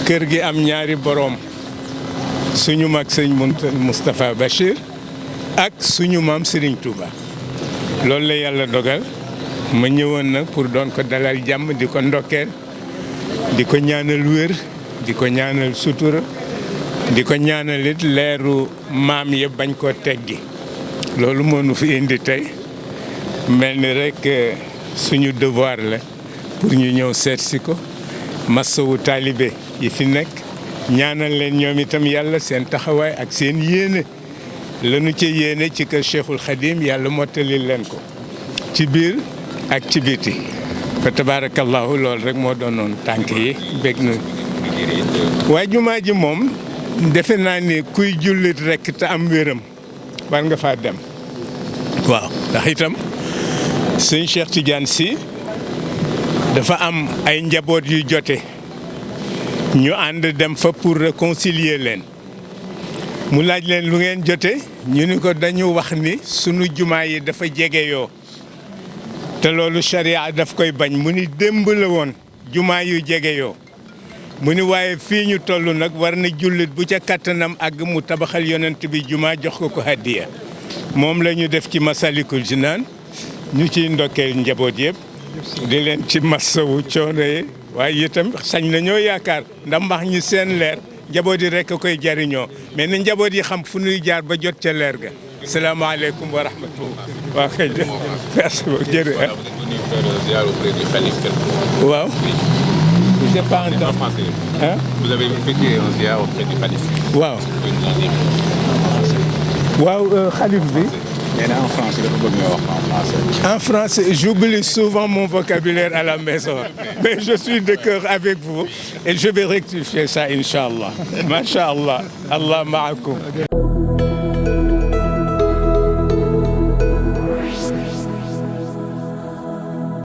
kër gi am ñaari boroom suñu mag sëñ Moustapha Bachir ak suñu maam Serigne Touba loolu la yàlla dogal ma ñëwoon nag pour doon ko dalal jàmm di ko ndokkeel di ko ñaanal wér di ko ñaanal sutura di ko ñaanal it leeru maam yëpp bañ koo teggi loolu moo nu fi indi tey mel ni rek suñu devoir la pour ñu ñëw seet si ko massawu taalibe yi fi nekk ñaanal leen ñoom itam yàlla seen taxawaay ak seen yéene lanu ci yéene ci kër Cheikhul Khadim yàlla mottali leen ko ci biir ak ci biti fa tabarakallahu loolu rek moo doonoon tànk yi bég na waaye jumaa ji moom defe naa ni kuy jullit rek te am wéram war nga faa dem waaw ndax itam sëñ Cheikh Tidiane Sy dafa am ay njaboot yu jote ñu ànd dem fa pour réconcilier leen mu laaj leen lu ngeen jote ñu ni ko dañu wax ni sunu jumaa yi dafa jegeyoo te loolu charia daf koy bañ mu ni démb la woon jumaa yu jegeyoo mu ni waaye fii ñu toll nag war na jullit bu ca kattanam àgg mu tabaxal yonent bi jumaa jox ko hadiya moom la ñu def ci Masalikul Jinaan ñu ciy ndokkeel njaboot yëpp di leen ci massawu coono yi waaye itam sañ nañoo yaakaar ndax mbax ñi seen leer njaboot yi rek a koy jariñoo mais na njaboot yi xam fu ñuy jaar ba jot ca leer ga salaamaaleykum wa rahmatullah waaw kay merci beaucoup jërëjëf waaw je n'ai pas entendu. Hein? Vous avez effectué un ziar auprès du Khalif. waaw waaw xalif bi Mais en français, dafa bëgg nga wax en français. en français j'oublie souvent mon vocabulaire à la maison mais je suis de cœur avec vous et je vais rectifier ça inchallah. Masha'Allah. Allah ma'akum.